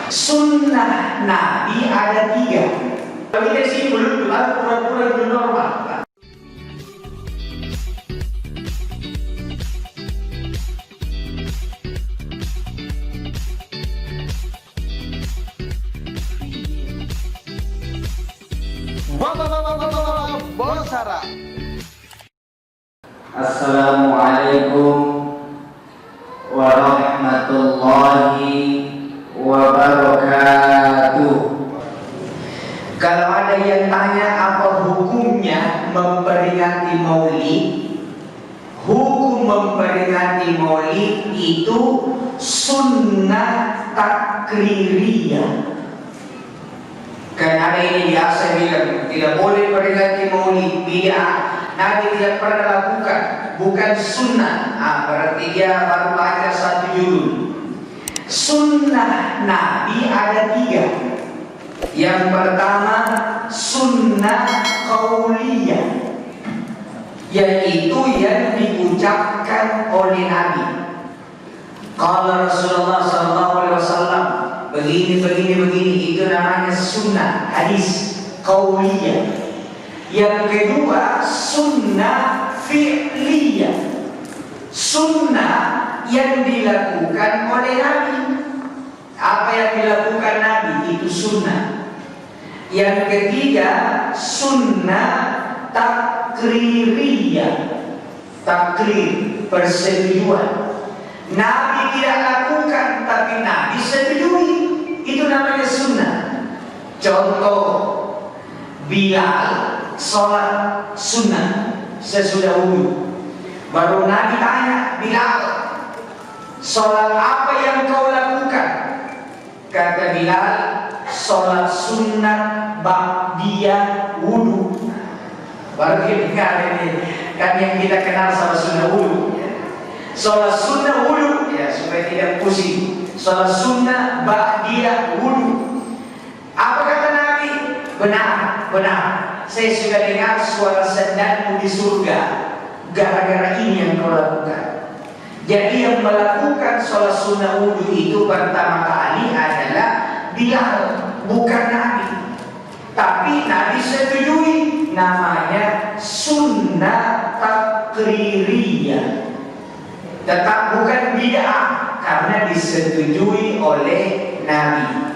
Sunnah Nabi ada 3. Tapi dari sini belum pura-pura belum normal. Bonsara. Assalamualaikum warahmatullahi wabarakatuh. Kalau ada yang tanya apa hukumnya memperingati Maulid, hukum memperingati Maulid itu sunnah takririyah. Karena ada ini biasa bilang tidak boleh peringati Maulid, bid'ah. Nabi tidak pernah lakukan, bukan sunnah. Berarti dia baru baca satu judul. Sunnah Nabi ada 3. Yang pertama sunnah qauliyah, yaitu yang diucapkan oleh Nabi. Kalau Rasulullah SAW begini, itu namanya sunnah hadis qauliyah. Yang kedua sunnah fi'liyah, sunnah yang dilakukan oleh Nabi. Apa yang dilakukan Nabi itu sunnah. Yang ketiga sunnah takririyah, takrir, persetujuan. Nabi tidak lakukan tapi Nabi setujui, itu namanya sunnah. Contoh, Bilal sholat sunnah sesudah wudhu. Baru Nabi tanya, Bilal, sholat apa yang kau lakukan? Kata Bilal, sholat sunnah ba'diyah wudhu. Baru kita dengar ini, kan yang kita kenal sama sunnah wudhu. Sholat sunnah wudhu, ya supaya tidak pusing. Sholat sunnah ba'diyah wudhu. Apa kata Nabi? Benar. Saya sudah dengar suara sendanmu di surga. Gara-gara ini yang kau lakukan. Jadi yang melakukan sholat sunnah wudhu itu pertama kali adalah Bilal, bukan Nabi. Tapi Nabi setujui, namanya sunnah takririyah. Tetap bukan bid'ah karena disetujui oleh Nabi.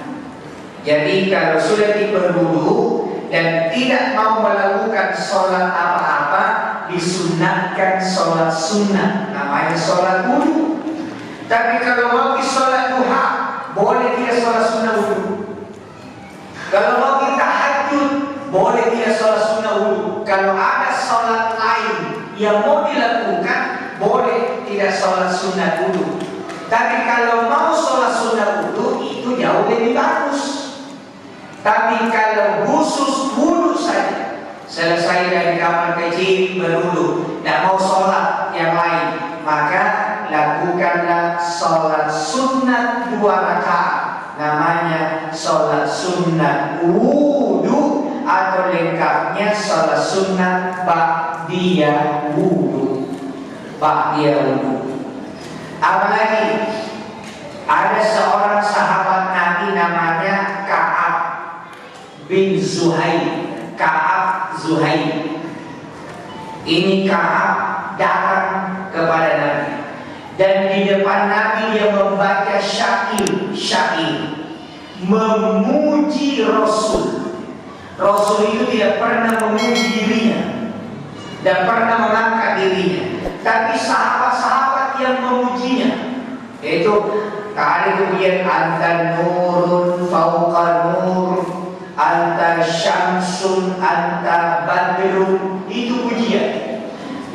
Jadi kalau sudah diperwudu dan tidak mau melakukan sholat apa-apa, disunatkan sholat sunnah, namanya sholat wudu. Tapi kalau mau di sholat duha, boleh tidak sholat sunnah wudu. Kalau mau kita tahajud, boleh tidak sholat sunnah wudu. Kalau ada sholat lain yang mau dilakukan, boleh tidak sholat sunnah wudu. Tapi kalau mau sholat sunnah wudu, itu jauh lebih bagus. Tapi kalau khusus wudu saja, selesai dari kamar kecil berwudu, tidak mau sholat yang lain, maka lakukanlah sholat sunnah 2 rakaat, namanya sholat sunnah wudu, atau lengkapnya sholat sunnah ba'diyah wudu. Apalagi ada seorang sahabat Nabi namanya Ka'ab bin Zuhair. Ka'ab Zuhair ini Ka'ab datang kepada Nabi, dan di depan Nabi dia membaca syair memuji Rasul. Rasul itu tidak pernah memuji dirinya, tidak pernah mengangkat dirinya, tapi sahabat-sahabat yang memujinya. Itu kali kemudian anta nurun fauqa nur, anta syamsun, anta badrun, itu pujian.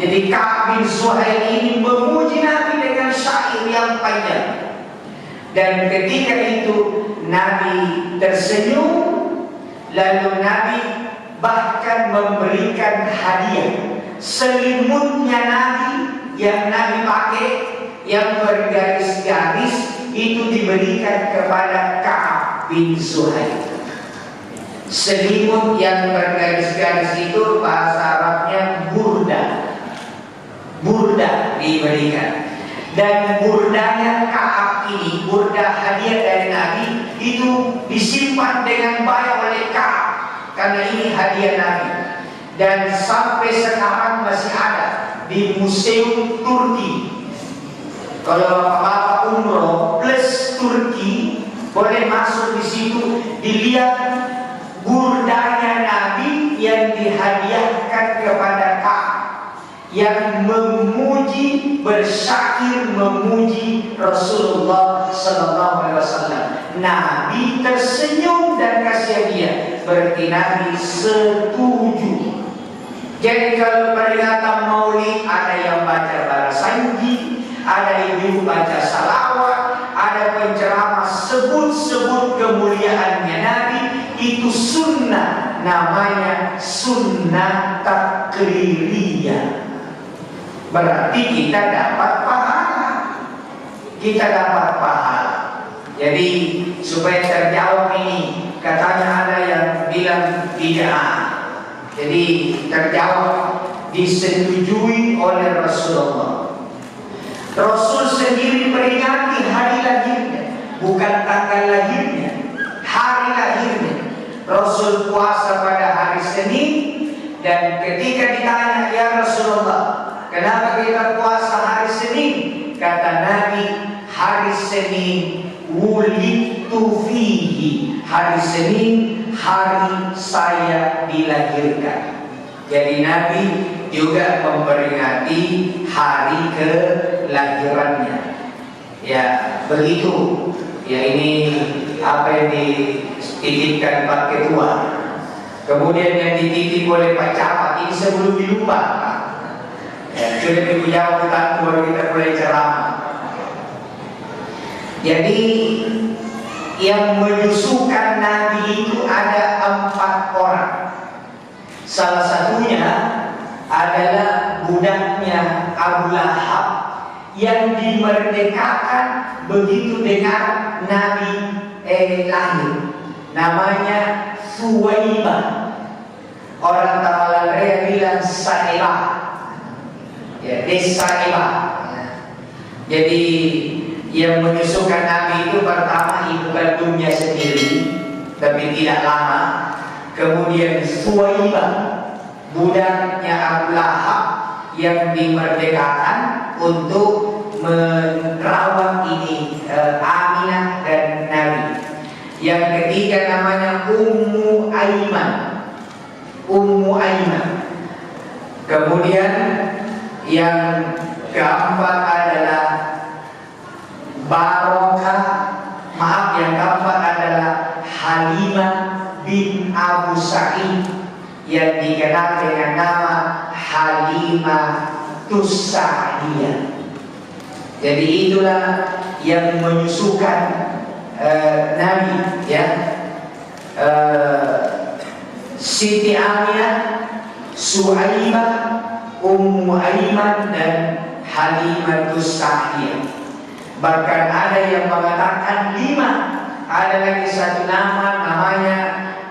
Jadi Ka'ab bin Zuhair ini memuji Nabi dengan syair yang panjang. Dan ketika itu Nabi tersenyum, lalu Nabi bahkan memberikan hadiah. Selimutnya Nabi yang Nabi pakai yang bergaris-garis itu diberikan kepada Ka'ab bin Zuhair. Selimut yang bergaris-garis itu bahasa Arabnya burda diberikan. Dan burdanya Ka'ab ini, burda hadiah dari Nabi, itu itu disimpan dengan baik oleh Ka'ab karena ini hadiah Nabi, dan sampai sekarang masih ada di Museum Turki. Kalau Bapak umroh plus Turki boleh masuk di situ, dilihat burdanya Nabi yang dihadiahkan kepada Ka'ab, yang memuji, bersyair memuji Rasulullah Sallallahu Alaihi Wasallam. Nabi tersenyum dan kasih hadiah, berarti Nabi setuju. Jadi kalau peringatan Maulid ada yang baca barasanji, ada ibu baca salawat, ada penceramah sebut-sebut kemuliaannya Nabi, itu sunnah, namanya sunnah takririah. Berarti kita dapat pahala. Kita dapat pahala. Jadi supaya terjawab ini, katanya ada yang bilang bid'ah. Jadi terjawab, disetujui oleh Rasulullah. Rasul sendiri peringati hari lahirnya, bukan tanggal lahirnya, hari lahirnya. Rasul puasa pada hari Senin, dan ketika ditanya, ya Rasulullah, kenapa kita puasa hari Senin? Kata Nabi, hari Senin wulidtu fihi, hari Senin hari saya dilahirkan. Jadi Nabi juga memperingati hari kelahirannya. Ya begitu. Ya ini apa yang dititipkan Pak Ketua. Kemudian yang dititip oleh Pak Camat ini sebelum dilupa. Ya, sudah dijawab tadi baru kita mulai ceramah. Jadi yang menyusukan Nabi itu ada 4 orang. Salah satunya adalah budaknya Abu Lahab yang dimerdekakan begitu dengan Nabi lahir. Namanya Suwaibah. Orang Tamalarea bilang Saibah. Ya, desa Saibah. Jadi yang menyusukan Nabi itu pertama ibu kandungnya sendiri, tapi tidak lama. Kemudian Suwaibah, budaknya Abu Lahab yang dimerdekakan untuk merawat ini Aminah dan Nabi. Yang ketiga namanya Ummu Aiman. Ummu Aiman. Kemudian yang keempat adalah Barokah, yang keempat adalah Halimah bin Abu Sa'id yang dikenal dengan nama Halimah Tusa'diyah. Jadi itulah yang menyusukan Nabi, ya. Siti Aminah, Suhaibah, Ummu Aiman dan Halimah Tusa'diyah. Bahkan ada yang mengatakan 5. Ada lagi satu nama, namanya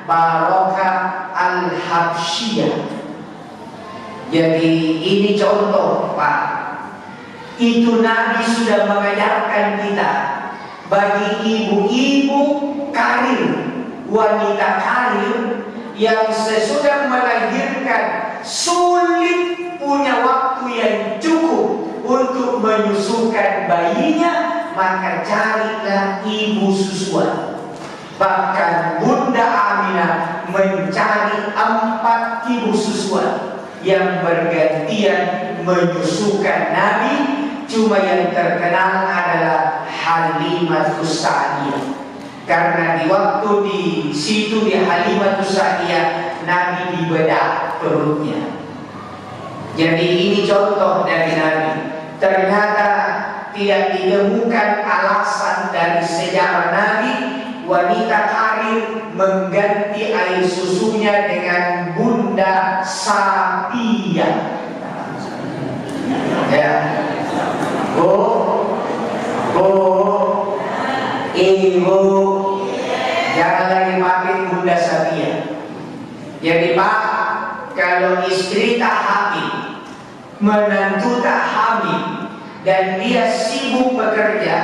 Barokah Al-Habsyiyah. Jadi ini contoh, Pak. Itu Nabi sudah mengajarkan kita, bagi ibu-ibu karir, wanita karir yang sesudah melahirkan sulit punya waktu yang cukup untuk menyusukan bayinya, maka carilah ibu susuan. Bahkan Bunda Aminah mencari 4 ibu susuan yang bergantian menyusukan Nabi. Cuma yang terkenal adalah Halimah Tusa'diyah, karena di waktu di situ di Halimah Tusa'diyah Nabi dibedah perutnya. Jadi ini contoh dari Nabi. Ternyata tidak ditemukan alasan dari sejarah Nabi wanita karir mengganti air susunya dengan Bunda Sapiah. Ya, ibu, jangan lagi pakai Bunda Sapiah. Jadi Pak, kalau istri tak hamil, menantu tak hamil, dan dia sibuk bekerja,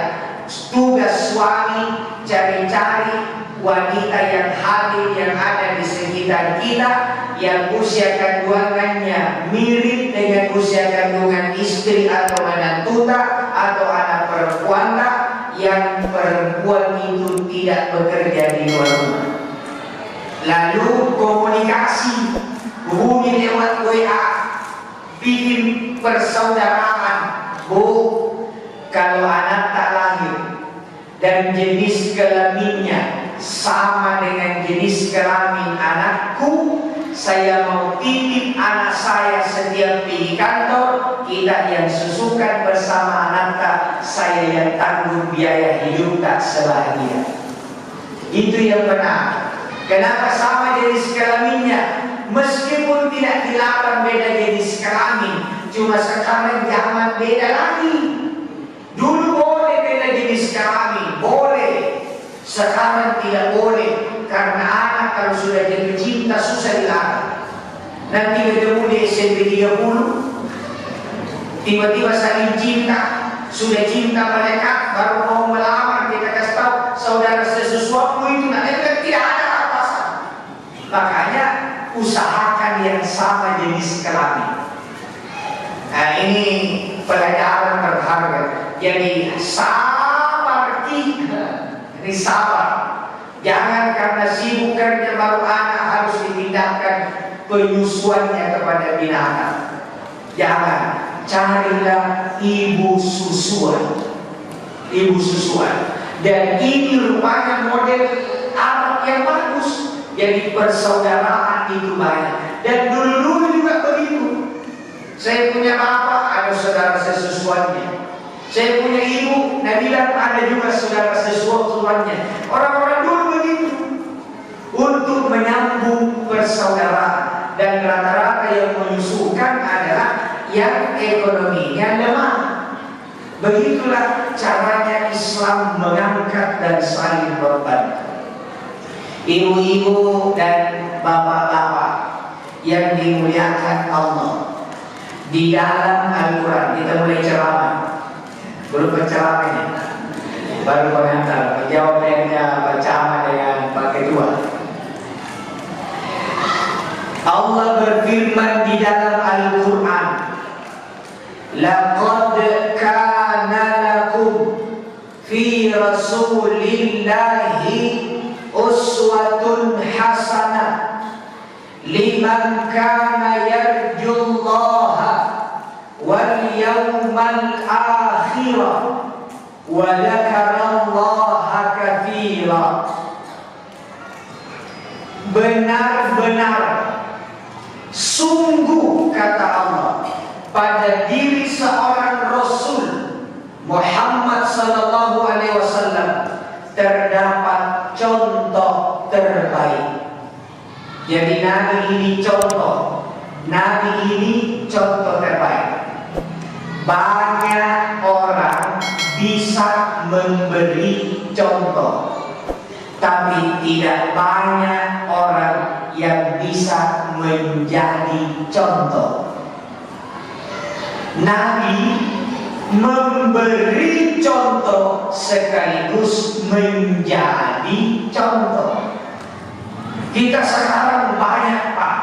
tugas suami cari-cari wanita yang hamil yang ada di sekitar kita, yang usia kandungannya mirip dengan usia kandungan istri atau menantuta atau anak perempuan, yang perempuan itu tidak bekerja di luar rumah. Lalu komunikasi, hubungi lewat WA, bikin persaudaraan. Bu, kalau anak tak lahir dan jenis kelaminnya sama dengan jenis kelamin anakku, saya mau titip anak saya setiap pergi kantor, kita yang susukan bersama anak tak, saya yang tanggung biaya hidup tak sebahagia. Itu yang benar. Kenapa sama jenis kelaminnya? Meskipun tidak dilarang beda jenis kelamin, cuma sekarang zaman beda lagi. Dulu boleh beda jenis kelamin, boleh. Sekarang tidak boleh, karena anak kalau sudah jatuh cinta susah dilarang. Nanti ketemu di SMP 30, tiba-tiba saling cinta, sudah cinta mereka, baru mau melamar, kita kasih tahu saudara sesuatu itu, nanti tidak ada alasan. Makanya usahakan yang sama jenis kelamin. Nah, ini pelajaran berharga. Jadi sabar kita. Ini sabar. Jangan karena sibuk kerja baru anak harus dipindahkan penyusuannya kepada binatang. Jangan. Carilah ibu susuan. Ibu susuan. Dan ini rupanya model Arab yang bagus. Jadi persaudaraan itu banyak. Dan dulu-dulu juga begitu. Saya punya bapak, ada saudara sesusuannya. Saya punya ibu, Nabila, ada juga saudara sesusuannya. Orang-orang dulu begitu. Untuk menyambung persaudaraan. Dan rata-rata yang menyusukan adalah yang ekonominya lemah. Begitulah caranya Islam mengangkat dan saling membantu. Ibu-ibu dan bapak-bapak yang dimuliakan Allah, di dalam Al-Quran kita mulai ceramah. Belum penceramahnya, baru pengantar. Menjawabnya berceramah dengan Pak Ketua. Allah berfirman di dalam Al-Quran, laqad kana lakum fi rasulillahi uswatun hasanah liman kana yarjullaha wal yawmal akhirah wa dzakarallaha katsira. Benar-benar sungguh, kata Allah, pada diri seorang Rasul Muhammad sallallahu alaihi wasallam terdapat contoh terbaik. Jadi Nabi ini contoh, Nabi ini contoh terbaik. Banyak orang bisa memberi contoh, tapi tidak banyak orang yang bisa menjadi contoh. Nabi memberi contoh sekaligus menjadi contoh. Kita sekarang banyak, Pak,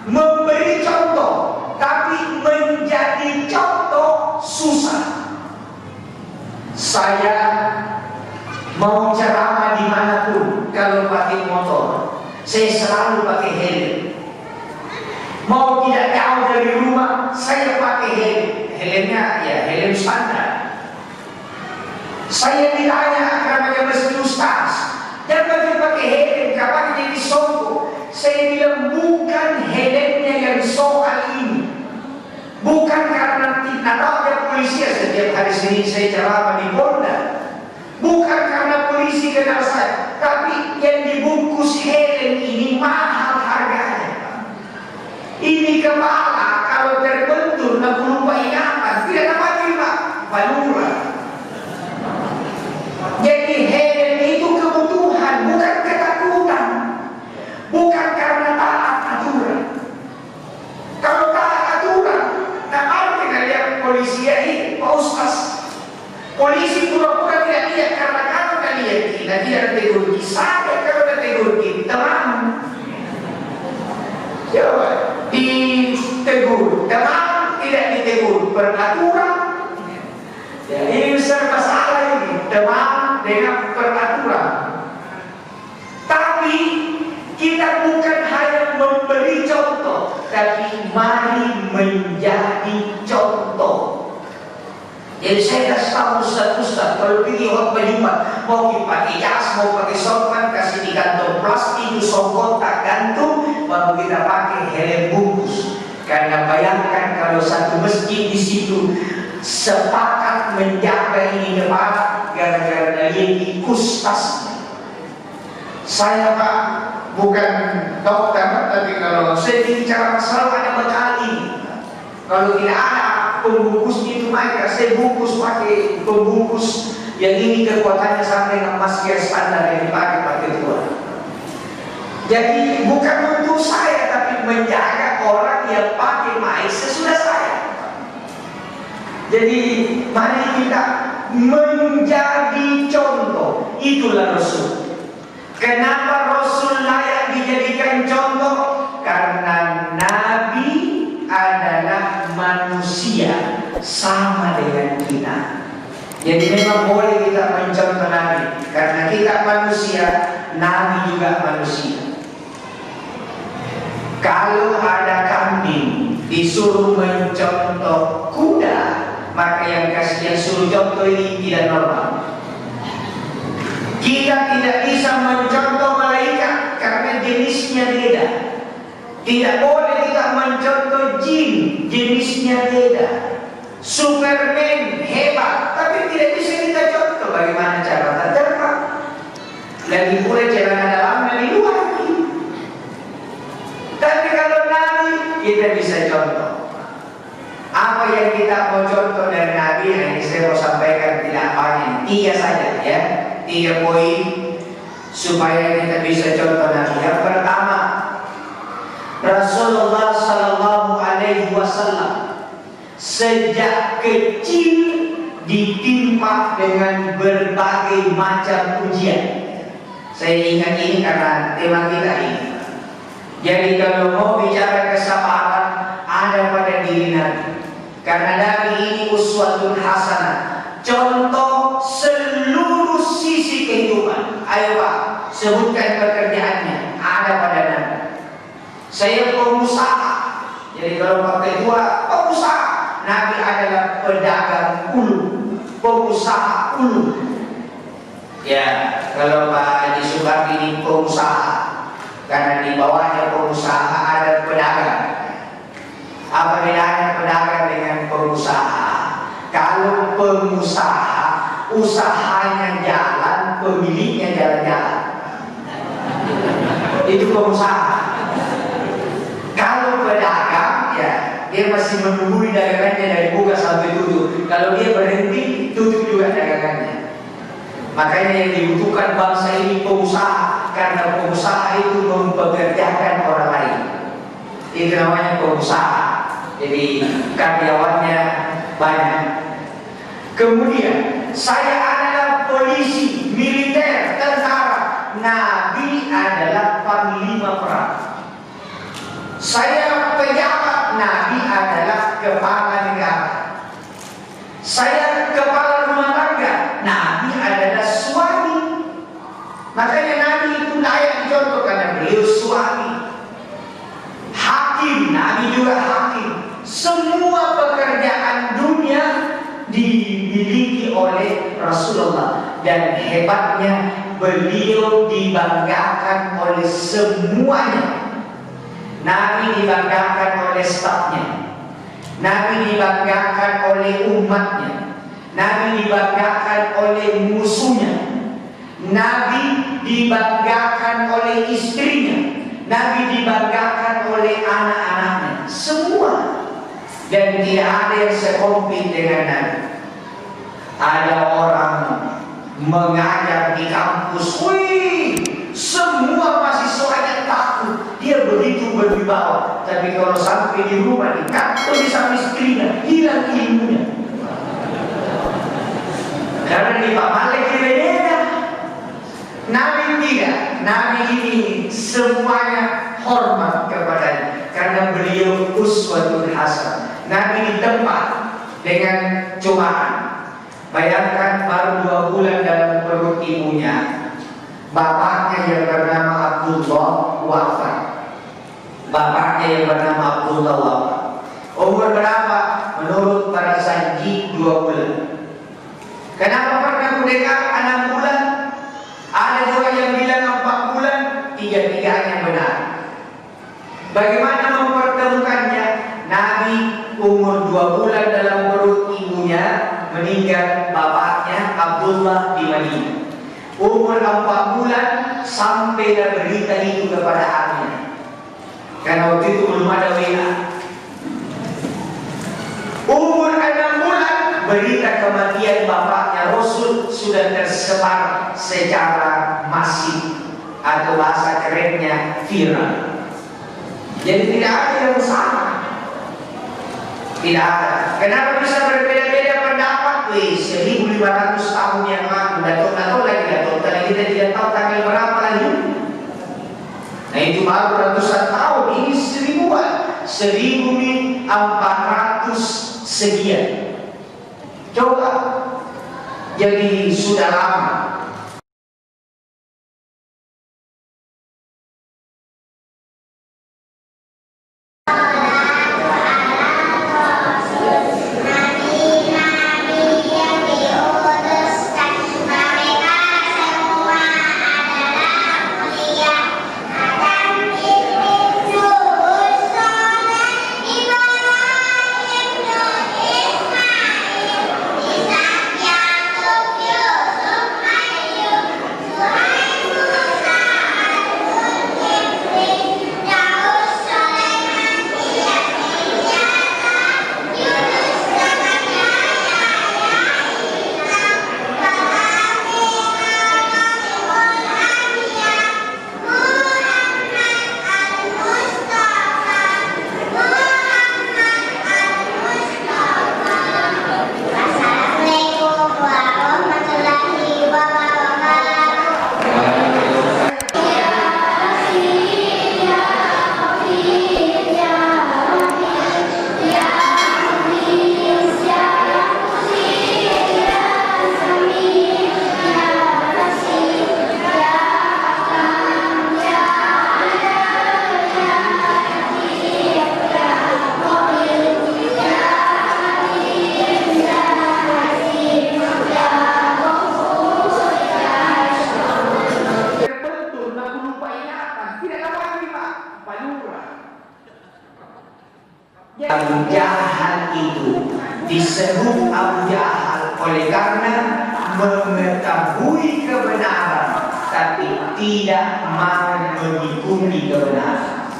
memberi contoh, tapi menjadi contoh susah. Saya mau ceramah dimanapun, kalau pakai motor, saya selalu pakai helm. Mau tidak jauh dari rumah, saya pakai helm. Helmnya ya helm standar. Saya ditanya karena mesti ustaz, jangan pakai helm, kapan jadi sombong. Saya bilang bukan helmnya yang soal ini, bukan karena tidak ada polisi. Setiap hari Senin saya ceramah di Polda, bukan karena polisi kenal saya, tapi yang dibungkus helm ini mahal harganya. Ini kepala kalau terbentur nak lupa ingatan, tidak dapat juga balura. Jadi helm itu kebutuhan, bukan ketakutan, bukan karena taat aturan. Kalau taat aturan, tak ada kita lihat polisi ini, Pak Ustaz. Polisi pura-pura tidak Demam tidak ditegur, peraturan. Ya, ini serba salah ini, demam dengan peraturan. Tapi kita bukan hanya memberi contoh, tapi mari menjadi contoh. Jadi saya kasih tahu ustaz-ustaz, kalau pergi khotbah Jumat, mau pakai jas, mau pakai sorban, kasih di kantong plastik, di songkot, tak gantung, baru kita pakai helm bungkus. Karena bayangkan kalau satu masjid di situ sepakat menjaga ini depan, gara-gara dia ikut tasnya. Saya Pak bukan dokter, tapi kalau saya bicara masalah ada bekal ini. Kalau tidak ada pembungkus itu mereka, saya bungkus pakai pembungkus yang ini kekuatannya sampai dengan masker standar yang dipakai tua. Jadi bukan untuk saya, tapi menjaga orang yang pakai masker sesudah saya. Jadi mari kita menjadi contoh. Itulah Rasul. Kenapa Rasul layak dijadikan contoh? Karena Nabi adalah manusia sama dengan kita. Jadi memang boleh kita mencontoh Nabi, karena kita manusia, Nabi juga manusia. Kalau ada kambing disuruh mencontoh kuda, maka yang suruh contoh ini tidak normal. Kita tidak bisa mencontoh malaikat karena jenisnya beda. Tidak boleh kita mencontoh jin, jenisnya beda. Superman hebat, tapi tidak bisa kita contoh bagaimana cara terbang. Lagi pula celana dalamnya di luar. Tapi kalau Nabi kita bisa contoh. Apa yang kita mau contoh dari Nabi, yang saya mau sampaikan tidak banyak, 3 saja ya, 3 poin supaya kita bisa contoh Nabi. Yang pertama, Rasulullah Sallallahu Alaihi Wasallam sejak kecil ditimpa dengan berbagai macam ujian. Saya ingat ini karena tema kita ini. Jadi kalau mau bicara kesabaran, ada pada diri Nabi. Karena Nabi ini uswatun hasanah, contoh seluruh sisi kehidupan. Ayo Pak, sebutkan pekerjaannya, ada pada Nabi. Saya pengusaha. Jadi kalau pakai dua, pengusaha. Nabi adalah pedagang ulu, pengusaha ulu. Ya, kalau Pak Haji Sukardi ini pengusaha, karena di bawahnya pengusaha ada pedagang. Apa bedanya pedagang dengan pengusaha? Kalau pengusaha, usahanya jalan, pemiliknya jalan-jalan. Itu pengusaha. Kalau pedagang, ya dia masih menunggu dagangannya dari buka sampai tutup. Kalau dia berhenti, tutup juga dagangannya. Makanya yang dibutuhkan bangsa ini pengusaha, karena pengusaha itu mempekerjakan orang lain. Itu namanya pengusaha. Jadi karyawannya banyak. Kemudian saya adalah polisi, militer, tentara. Nabi adalah panglima perang. Saya pejabat, Nabi adalah kepala negara. Saya kepala rumah tangga, Nabi adalah suami. Makanya Nabi itu layak dicontoh karena beliau suami. Hakim, Nabi juga hakim. Semua pekerjaan dunia dimiliki oleh Rasulullah, dan hebatnya beliau dibanggakan oleh semuanya. Nabi dibanggakan oleh stafnya, Nabi dibanggakan oleh umatnya, Nabi dibanggakan oleh musuhnya, Nabi dibanggakan oleh istrinya, Nabi dibanggakan oleh anak-anaknya, semua. Dan tidak ada yang sekompet dengan Nabi. Ada orang mengajar di kampus, wih, semua mahasiswanya takut. Dia begitu berwibawa, tapi kalau sampai di rumah, di kantor, sama istrinya, hilang ilmunya. Karena di Pak Malik berbeda. Nabi tidak. Nabi ini semuanya hormat kepadanya karena beliau uswatun hasan. Nabi ditempa dengan cobaan. Bayangkan baru 2 bulan dalam perut ibunya, bapaknya yang bernama Abdullah wafat. Bapaknya yang bernama Abdullah wafat. Umur berapa? Menurut para saji 2 bulan. Kenapa pernah mendengar 6 bulan? Ada juga yang bilang 4 bulan. Tiga-tiganya benar. Bagaimana mempertemukannya? Nabi umur 2 bulan dalam perut ibunya, meninggal bapaknya Abdullah di Madinah. Umur 4 bulan sampailah berita itu kepada Aminah. Karena waktu itu belum ada WA. Umur 6 bulan berita kematian bapaknya Rasul sudah tersebar secara masif, atau bahasa kerennya viral. Jadi tidak ada yang sama. Tidak ada. Kenapa bisa berbeda-beda pendapat? 1500 tahun yang lalu, Datuk lagi, kita tidak tahu tanggal berapa lagi. Nah itu baru ratusan tahun, ini 1000-an, 1400 sekian. Coba, jadi sudah lama. Abu Jahal itu disebut Abu Jahal oleh karena mengetahui kebenaran tapi tidak mau mengikuti kebenaran.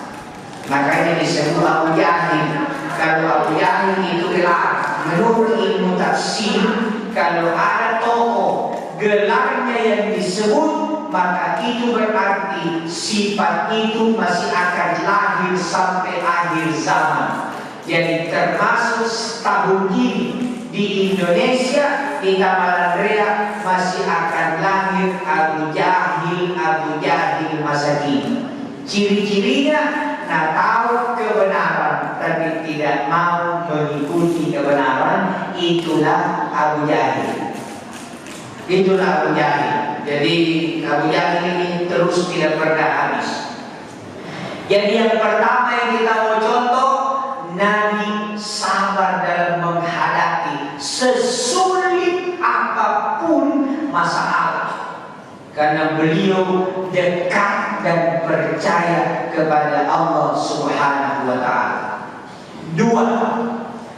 Makanya disebut Abu Jahil. Kalau Abu Jahil itu gelar menurut ilmu tafsir, kalau ada tokoh gelarnya yang disebut, maka itu berarti sifat itu masih akan lahir sampai akhir zaman. Jadi termasuk tahun ini di Indonesia, di Taman Rea masih akan lahir Abu Jahil masa kini. Ciri-cirinya, nah tahu kebenaran tapi tidak mau mengikuti kebenaran, itulah Abu Jahil. Itulah Abu Jahil. Jadi Abu Jahil ini terus tidak pernah habis. Jadi yang pertama yang kita mau contoh, Nabi sabar dalam menghadapi sesulit apapun masalah, karena beliau dekat dan percaya kepada Allah Subhanahu wa Ta'ala. Dua,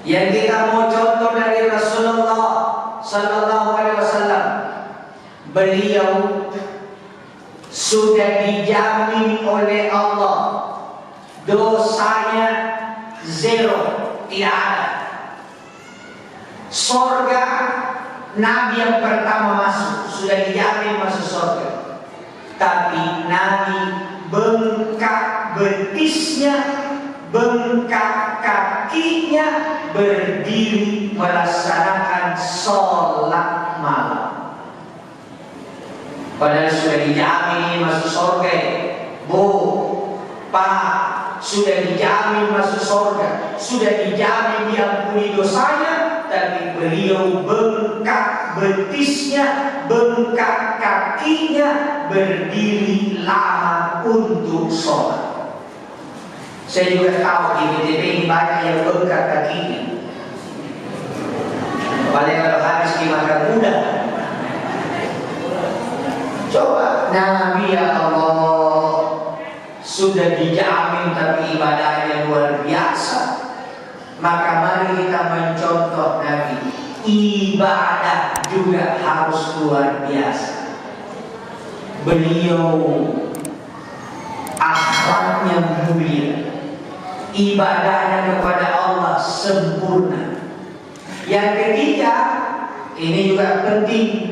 yang kita mau contoh dari Rasulullah Sallallahu Alaihi Wasallam, beliau sudah dijamin oleh Allah dosanya zero, tidak ada. Sorga, Nabi yang pertama masuk, sudah dijamin masuk sorga. Tapi Nabi bengkak betisnya, bengkak kakinya, berdiri melaksanakan sholat malam. Padahal sudah dijamin masuk sorga. Bu, Pak, sudah dijamin masuk surga, sudah dijamin diampuni dosanya, tapi beliau bengkak betisnya, bengkak kakinya, berdiri lama untuk sholat. Saya juga tahu di BTP ini banyak yang bengkak kakinya. Paling kalau habis dimakan kuda. Coba Nabi ya Allah sudah dijamin tapi ibadahnya luar biasa. Maka mari kita mencontoh Nabi. Ibadah juga harus luar biasa. Beliau akhlaknya mulia, ibadahnya kepada Allah sempurna. Yang ketiga, ini juga penting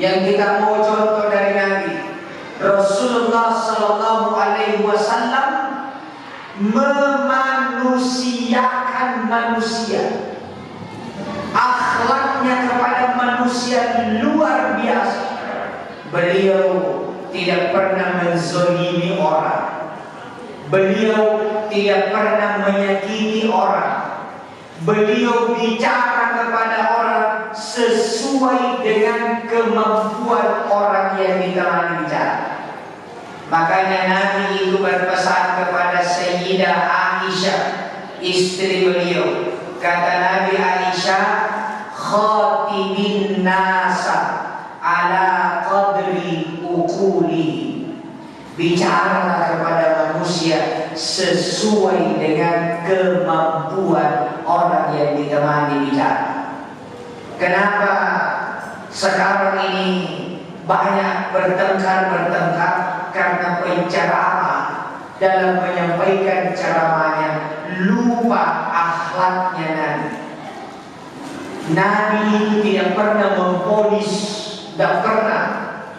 yang kita mau contoh dari Nabi. Rasulullah Sallallahu Alaihi Wasallam memanusiakan manusia. Akhlaknya kepada manusia luar biasa. Beliau tidak pernah menzolimi orang. Beliau tidak pernah menyakiti orang. Beliau bicara kepada orang sesuai dengan kemampuan orang yang ditemani bicara. Makanya Nabi itu berpesan kepada Sayyidah Aisyah, istri beliau. Kata Nabi Aisyah, khatibin nasa ala qadri uquli. Bicaralah kepada manusia sesuai dengan kemampuan orang yang ditemani bicara. Kenapa sekarang ini banyak bertengkar karena penceramah dalam menyampaikan ceramahnya lupa akhlaknya Nabi. Nabi itu tidak pernah memponis, tidak pernah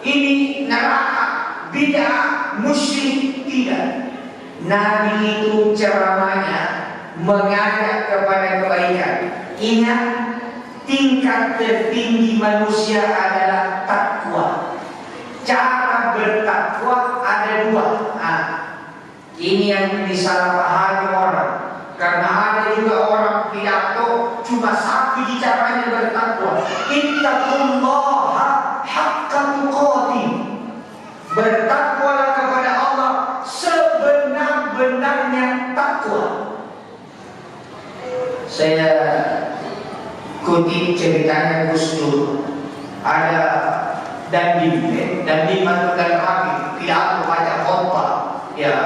ini neraka, bid'ah, musyrik, tidak. Nabi itu ceramahnya mengajak kepada kebaikan. Ingat, tingkat tertinggi manusia adalah takwa. Cara bertakwa ada dua. Ini yang disalahpahami orang. Karena ada juga orang pidato cuma satu bicaranya bertakwa. Ittaqullaha haqqa tuqatih. Bertakwalah kepada Allah sebenar-benarnya takwa. Saya kutip ceritanya Gus Dur. Ada dandim atau dan kami pidato baca khotbah. Ya,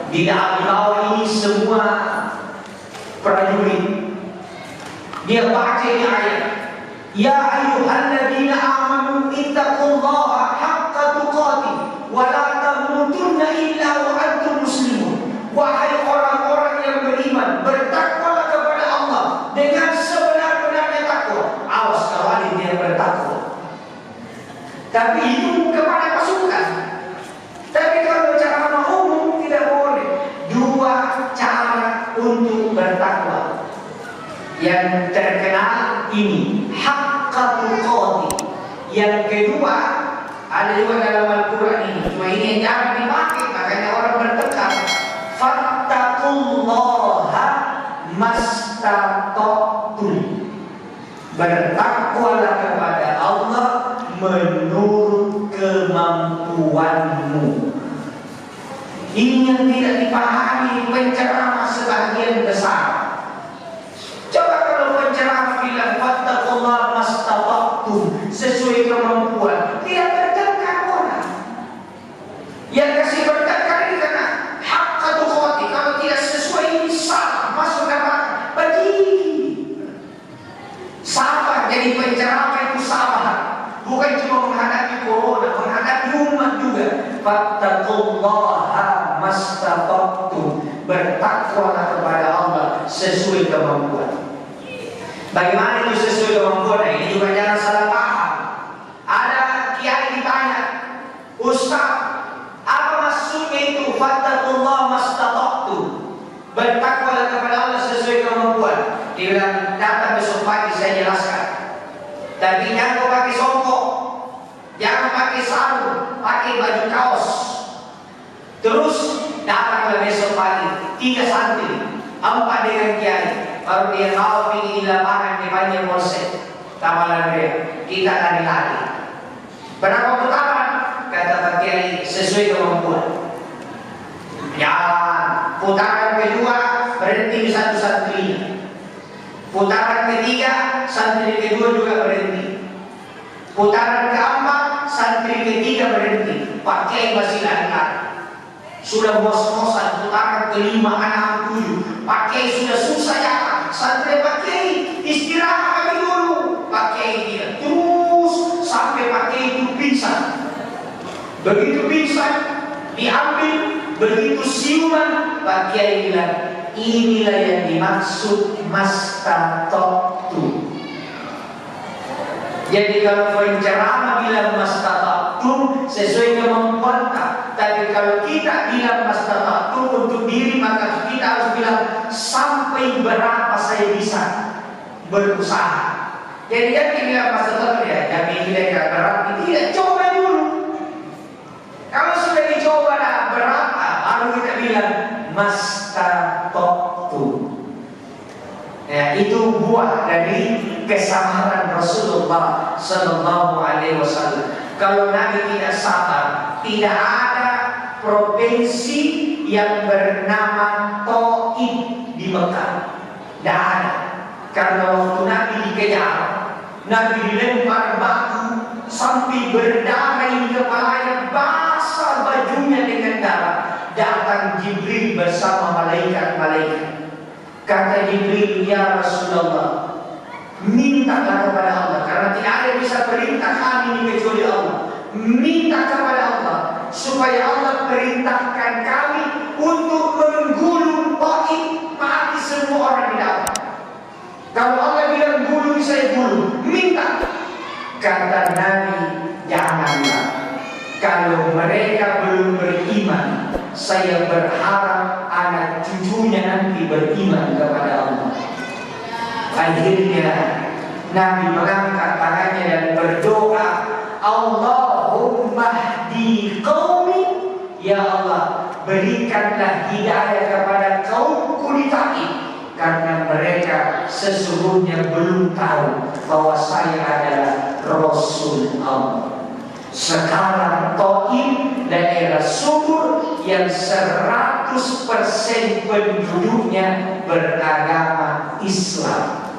di bawah ini semua prajurit. Dia baca ini ayat. Ya ayyuhalladzina amanu ittaqullaha haqqa tuqatih wa la tamutunna illa wa antum muslimun. Wahai orang-orang yang beriman, bertakwalah kepada Allah dengan sebenar-benarnya takwa. Awas kalau ada dia bertakwa. Tapi itu kepada pasukan. Tapi kalau cara umum tidak boleh. Dua cara untuk bertakwa. Yang terkenal ini haqqa tuqatih. Yang kedua ada juga dalam Al-Quran ini. Cuma ini yang jarang dipakai, makanya orang bertengkar. Fattaqullaha mastata'tum. Bertakwalah kepada Allah menurut kemampuanmu. Ini yang tidak dipahami penceramah sebagian besar. Coba kalau penceramah bilang fattaqullaha mastata'tum sesuai kemampuan, tidak bertengkar orang. Yang kasih bertengkar ini karena haqqa tuqatih. Kalau tidak sesuai ini salah, masuk neraka. Bagi sabar, jadi penceramah itu sabar. Bukan cuma menghadapi corona, menghadapi umat juga. Fattaqullaha mastata'tum. Bertakwalah kepada Allah sesuai kemampuan. Bagaimana itu sesuai kemampuan? Nah, ini juga jangan salah paham. Ada kiai ditanya, Ustaz, apa maksudnya itu fattaqullaha mastata'tum? Bertakwalah kepada Allah sesuai kemampuan. Dia bilang, datang besok pagi saya jelaskan. Tapi jangan pakai songkok, jangan pakai sarung, pakai baju kaos. Terus datanglah besok pagi. 3 santri, 4 dengan kiai. Baru dia mau pergi di lapangan di Banjar Polsek, Tamalan Ria. Kita lari-lari. Berapa putaran? Kata Pak Kiai, sesuai kemampuan. Jalan. Putaran kedua berhenti di satu santri. Putaran ketiga santri kedua juga berhenti. Putaran keempat santri ketiga berhenti. Pak Kiai masih lari-lari. Sudah bos-bosan. Putaran kelima, 6, 7. Pak Kiai sudah susah ya. Santri Pak Kiai istirahat kami dulu. Pak Kiai tidak terus sampai Pak Kiai itu pingsan. Begitu pingsan diambil, begitu siuman, Pak Kiai bilang, inilah yang dimaksud mastata'tu. Jadi kalau penceramah bilang mastata'tu sesuai kemampuan, tapi kalau kita bilang mastata'tu untuk diri, maka kita harus bilang sampai berapa saya bisa berusaha. Jadi jangan bilang mastata'tu ya, jangan bilang berapa, tidak, coba dulu. Kalau sudah dicoba dah berapa, baru kita bilang mastata'tu. Ya, itu buah dari kesabaran Rasulullah Sallallahu Alaihi Wasallam. Kalau Nabi tidak sabar, tidak ada provinsi yang bernama Taif di Mekah. Tidak ada. Karena waktu Nabi dikejar, Nabi dilempar batu sampai berdarah di kepalanya, basah bajunya dengan darah. Datang Jibril bersama malaikat-malaikat. Kata Jibril, ya Rasulullah, mintalah kepada Allah, karena tidak ada yang bisa perintah kami ini kecuali Allah. Minta kepada Allah supaya Allah perintahkan kami untuk menggulung Taif, mati semua orang di dalam. Kalau Allah bilang gulung, saya gulung. Minta. Kata Nabi, janganlah. Kalau mereka belum beriman, saya berharap anak cucunya nanti beriman kepada Allah. Akhirnya Nabi mengangkat tangannya dan berdoa, Allahumma hdi qaumi, ya Allah, berikanlah hidayah kepada kaumku di Taif, karena mereka sesungguhnya belum tahu bahwa saya adalah Rasul Allah. Sekarang Taif daerah subur yang 100% penduduknya beragama Islam.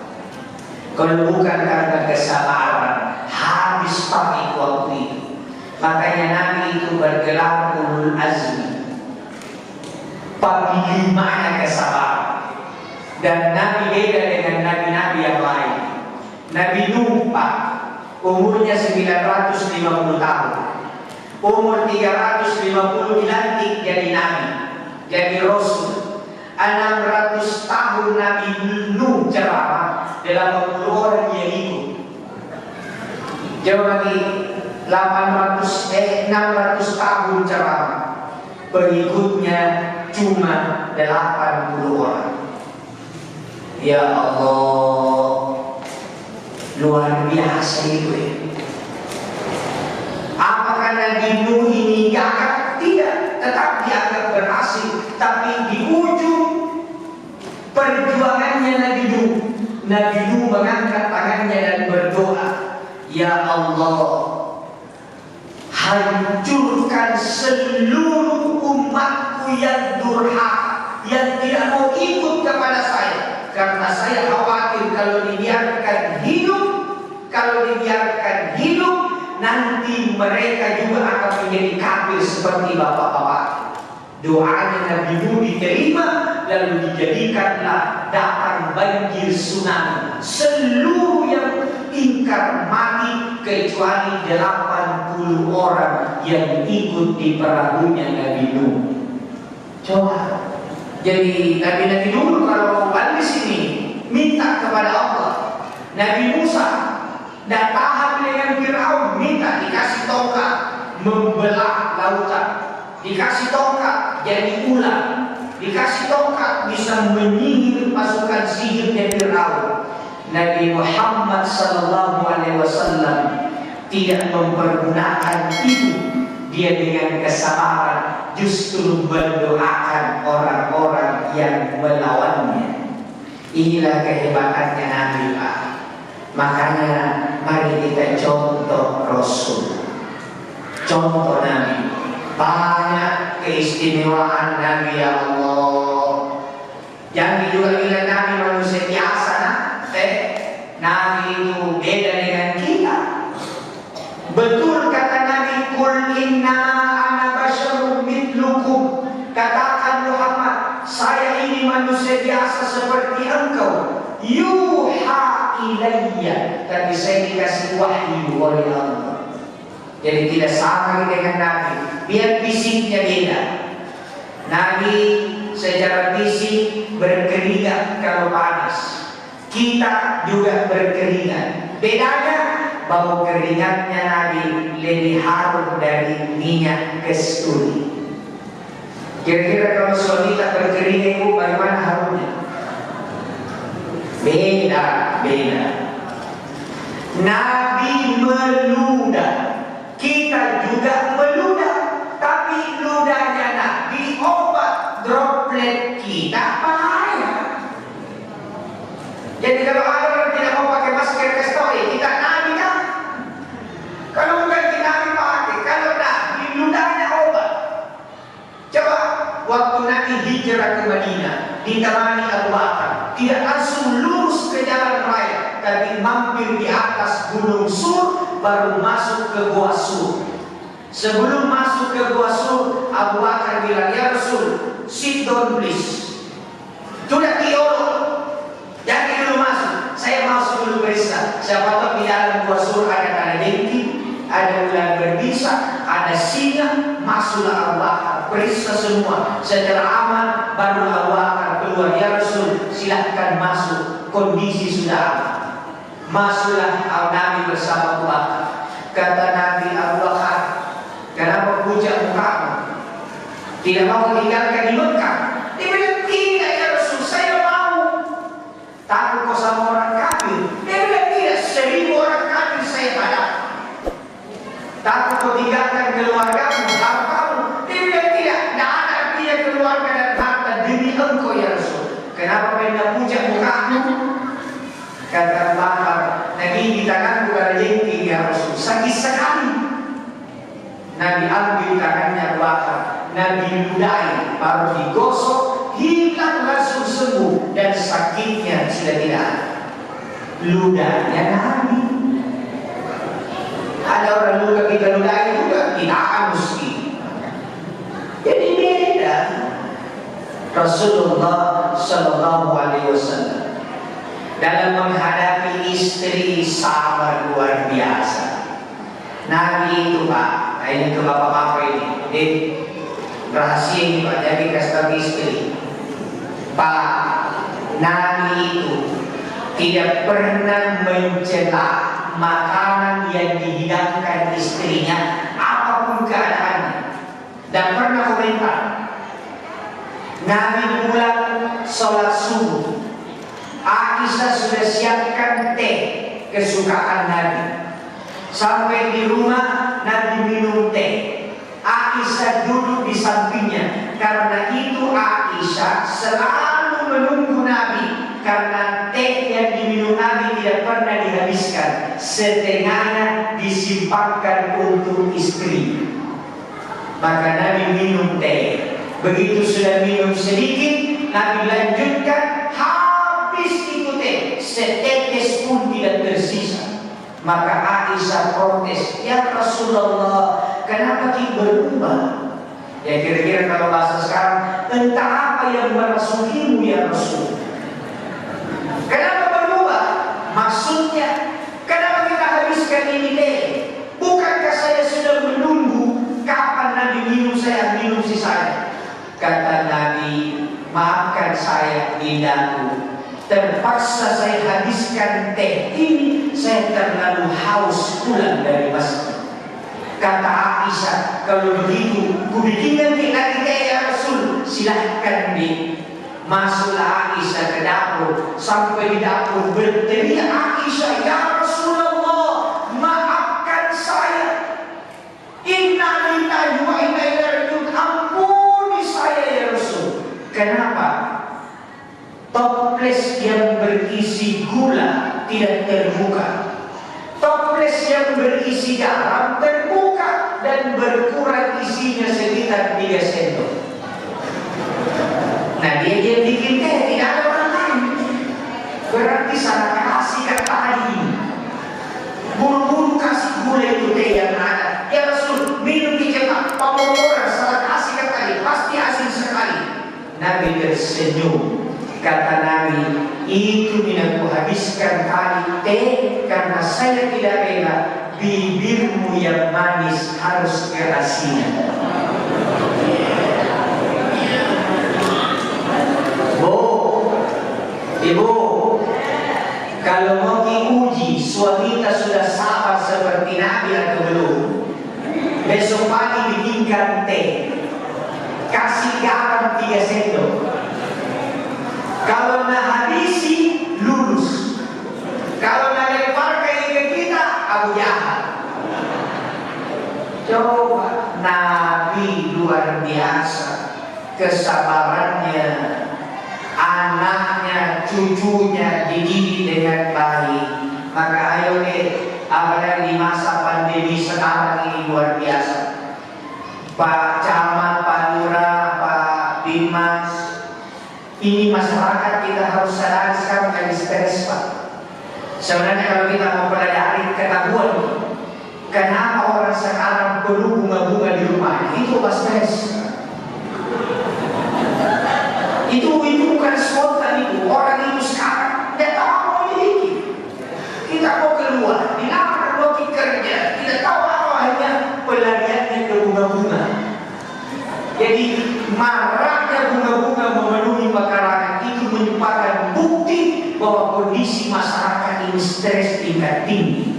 Kalau bukan karena kesabaran, habis Taif waktu itu. Makanya Nabi itu bergelar ulul azmi, panglimanya kesabaran. Dan Nabi beda dengan nabi-nabi yang lain. Nabi Nuh umurnya 950 tahun. Umur 350 dilantik jadi nabi, jadi rasul. 600 tahun Nabi Nuh ceramah, 80 orang yang ikut. Jauh lagi 600 tahun ceramah, pengikutnya cuma 80 orang. Ya Allah, luar biasa itu ya. Apakah Nabi Nuh ini gagal? Tidak, tetap dianggap berhasil. Tapi di ujung perjuangannya Nabi Nuh mengangkat tangannya dan berdoa, ya Allah, hancurkan seluruh umatku yang durhaka, yang tidak mau ikut kepada saya. Karena saya khawatir kalau dibiarkan hidup, nanti mereka juga akan menjadi kafir seperti bapak-bapak. Doanya Nabi Nuh diterima, lalu dijadikanlah datang banjir tsunami. Seluruh yang ingkar mati kecuali 80 orang yang ikut di perahunya Nabi Nuh. Coba. Jadi Nabi dulu kalau balik sini minta kepada Allah. Nabi Musa dan tahan dengan Fir'aun, minta dikasih tongkat membelah lautan, dikasih tongkat jadi ular, dikasih tongkat bisa menyihir pasukan sihirnya Fir'aun. Nabi Muhammad sallallahu alaihi wasallam tidak mempergunakan itu. Dia dengan kesabaran justru mendoakan orang-orang yang Inilah kehebatannya Nabi, Pak. Makanya mari kita contoh Rasul, contoh Nabi. Banyak keistimewaan Nabi, ya Allah. Jangan juga bilang Nabi manusia biasa, Nabi itu beda dengan kita. Betul kata Nabi, Qul innama ana basyarun mithlukum. Katakan Muhammad, saya ini manusia biasa seperti engkau. Yuha ilayya, tapi saya dikasih wahyu oleh Allah. Jadi tidak sama dengan Nabi, biar fisiknya beda. Nabi secara fisik berkeringat kalau panas, kita juga berkeringat. Bedanya bau keringatnya Nabi lebih harum dari minyak kasturi. Kira-kira kalau suami tak berkeringat itu bagaimana harumnya? Beda. Nabi meludah, kita juga meludah, tapi ludahnya Nabi obat droplet kita bahaya. Jadi kalau ada orang tidak mau pakai masker, kasih tahu kita Nabi kan? Kalau bukan kita Nabi pakai, kalau Nabi ludahnya obat. Coba waktu Nabi hijrah ke Madinah, ditemani Abu Bakar, tidak langsung lurus ke jalan raya, tapi mampir di atas gunung Sur, baru masuk ke Gua Sur. Sebelum masuk ke Gua Sur, Abu Bakar bilang, ya Rasul, sit down please. Sudah diolok, jangan dulu masuk. Saya masuk dulu periksa. Siapa tahu di dalam Gua Sur ada dengki, ada ular berbisa, ada singa. Masuklah Abu Bakar, periksa semua. Setelah aman, baru Abu Bakar keluar. Ya Rasul, silahkan masuk. Kondisi sudah aman. Masuklah Nabi bersama Abu Bakar. Kata Nabi, Abu Bakar, kenapa pucat mukamu? Tidak mau tinggalkan di Mekah? Dia bilang, tidak ya Rasul, saya mau. Takut kau sama orang kafir? Dia bilang, tidak, 1000 orang kafir saya hadapi. Takut kau tinggalkan keluargamu, hartamu? Dia bilang, tidak ada artinya keluarga dan harta demi engkau ya Rasul. Kenapa hendak pucat mukamu? Kata Bakar, Nabi di tanganku ada jengking ya Rasul, sakit sekali. Nabi ambil tangannya Bakar, Nabi ludahi, baru digosok, hilang langsung sembuh, dan sakitnya sudah tidak ada. Ludahnya Nabi. Ada orang luka kita ludahi juga, kita akan mesti. Jadi beda. Rasulullah Sallallahu Alaihi Wasallam dalam menghadapi istri sabar luar biasa. Nabi itu Pak, ini ke bapak-bapak ini, rahasia ini Pak, jadi kasih tahu istri. Pak, Nabi itu tidak pernah mencela makanan yang dihidangkan istrinya, apapun keadaannya, dan pernah komentar. Nabi pulang sholat subuh, Aisyah sudah siapkan teh kesukaan Nabi. Sampai di rumah Nabi minum teh. Aisyah duduk di sampingnya. Karena itu Aisyah selalu menunggu Nabi, karena teh yang diminum Nabi tidak pernah dihabiskan. Setengahnya disimpankan untuk istri. Maka Nabi minum teh. Begitu sudah minum sedikit, Nabi lanjutkan, habis itu teh, setetes pun tidak tersisa. Maka Aisyah protes, ya Rasulullah, kenapa kita berubah? Ya kira-kira kalau bahasa sekarang, entah apa yang merasukimu ya Rasul. Kenapa berubah? Maksudnya, kenapa kita habiskan ini teh? Bukankah saya sudah menunggu kapan Nabi minum saya, minum si saya? Kata Nabi, maafkan saya dindaku, terpaksa saya habiskan teh ini, saya terlalu haus pulang dari masjid. Kata Aisyah, kalau begitu, ku bikinkan lagi teh ya Rasul. Silahkan di. Masuklah Aisyah ke dapur. Sampai di dapur berteriak Aisyah, ya Rasulullah, maafkan saya. Inna lillahi wa inna ilaihi raji'un. Ampuni saya ya Rasul. Kenapa? Toples yang tidak terbuka. Toples yang berisi garam terbuka dan berkurang isinya sekitar 3 sendok. Nah dia bikin teh, tidak ada orang lain. Berarti sangat kasihkan tadi ini. Buru-buru kasih gula itu teh yang ada. Ya Rasul, minum cepat. Orang salah kasihkan tadi, pasti asin sekali. Nabi tersenyum. Kata Nabi, itu aku habiskan tadi teh karena saya tidak rela bibirmu yang manis harus keasinan. Ibu, kalau mau diuji suami kita sudah sabar seperti Nabi atau belum, besok pagi bikinkan teh, kasih garam 3 sendok. Kalau nak habisi, lulus. Kalau nak lemparkan ke kita, Abu Jahal. Coba, Nabi luar biasa kesabarannya, anaknya, cucunya dididik dengan baik. Maka ayo deh, apalagi di masa pandemi sekarang ini luar biasa. Pak Camat, Pak Lurah, Pak Bimas, ini masyarakat kita harus sadar sekarang lagi stres, Pak. Sebenarnya kalau kita mau pelajari ketahuan, kenapa orang sekarang perlu bunga-bunga di rumah, itu pas stres. Itu bukan spontan itu. Orang itu sekarang tidak tahu apa mau memiliki. Kita mau keluar, dilarang mau kerja, tidak tahu apa, hanya pelariannya ke bunga-bunga. Jadi maraknya bunga-bunga memenuhi masyarakat itu merupakan bukti bahwa kondisi masyarakat ini stres tingkat tinggi.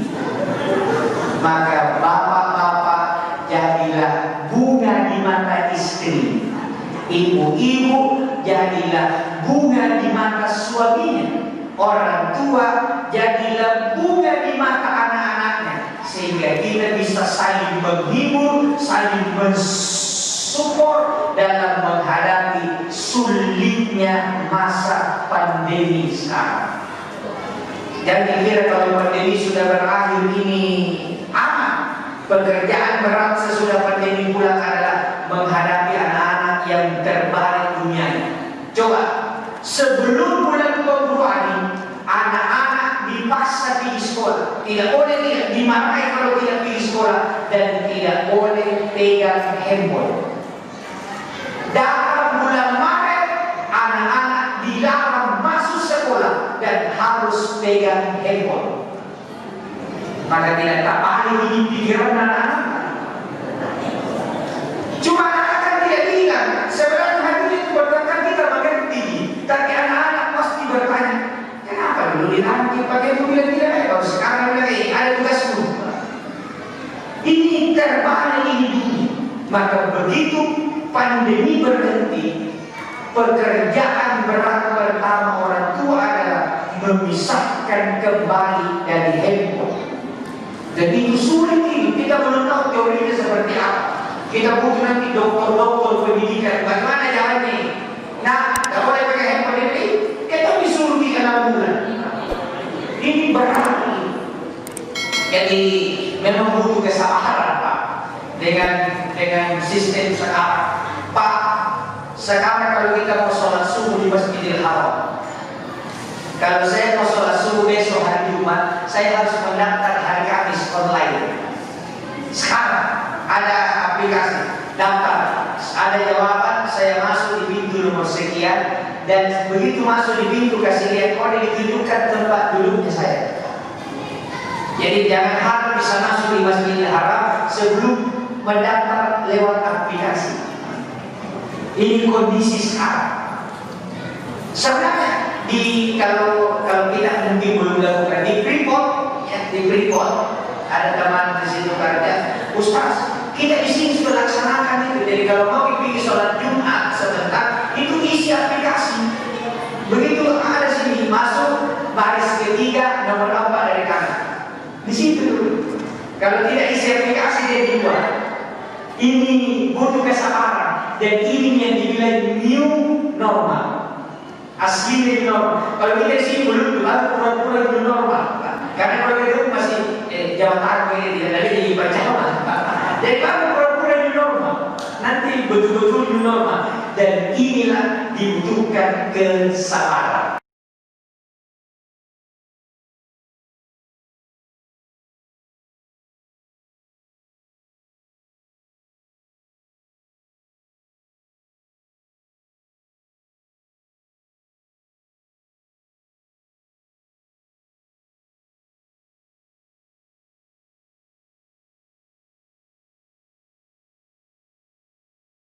Maka bapak-bapak jadilah bunga di mata istri, ibu-ibu jadilah bunga di mata suaminya, orang tua jadilah bunga di mata anak-anaknya, sehingga kita bisa saling menghibur, saling mensupport dalam menghadapi sulitnya masa pandemi sekarang. Jangan dikira kalau pandemi sudah berakhir ini aman. Pekerjaan berat sesudah pandemi pulang adalah menghadapi anak-anak yang terbalik dunianya. Coba, sebelum bulan Februari, anak-anak dipaksa pergi sekolah. Tidak boleh tidak dimarahi kalau tidak pergi sekolah, dan tidak boleh pegang handphone. Dalam bulan Maret, anak-anak dilarang masuk sekolah dan harus pegang handphone. Maka tidak terpaling di pikiran anak-anak. Cuma anak-anak tidak ingat. Sebenarnya hati itu berkata kita mengerti, tapi anak-anak pasti bertanya, kenapa dulu dilarang pakai itu bilang tidak ada, kalau sekarang bilang ada tugasmu. Ini terbalik ini dulu. Maka begitu pandemi berhenti, pekerjaan berat pertama orang tua adalah memisahkan kembali dari handphone. Dan itu sulit ini, kita belum tahu teorinya seperti apa. Kita butuh nanti dokter-dokter pendidikan, bagaimana jalannya. Nah, tidak boleh pakai handphone ini, kita disuruh 3 bulan. Ini berat. Jadi memang butuh kesabaran, Pak, dengan sistem sekarang. Pak, sekarang kalau kita mau sholat subuh di Masjidil Haram, kalau saya mau sholat subuh besok hari Jumat, saya harus mendaftar hari Kamis online. Sekarang ada aplikasi daftar, ada jawaban, saya masuk di pintu nomor sekian, dan begitu masuk di pintu kasih lihat kode, ditunjukkan tempat duduknya saya. Jadi jangan harap bisa masuk di Masjidil Haram sebelum mendaftar lewat aplikasi. Ini kondisi sekarang. Sebenarnya kalau kita mungkin belum lakukan di Freeport, ya, di Freeport ada teman di situ kerja, Ustaz, kita di sini sudah laksanakan itu. Jadi kalau mau pergi sholat Jumat sebentar, itu isi aplikasi. Begitu ada sini masuk baris ketiga nomor 4 dari kanan. Di situ dulu. Kalau tidak isi aplikasi dia dibuat. Ini butuh kesabaran, dan ini yang dibilang new normal. Aslinya new normal. Kalau kita di sini belum pura-pura new normal. Karena kalau kita masih Jawa Tengah ini tidak ada di Jawa. Jadi kamu pura-pura new normal. Nanti betul-betul new normal. Dan inilah dibutuhkan kesabaran.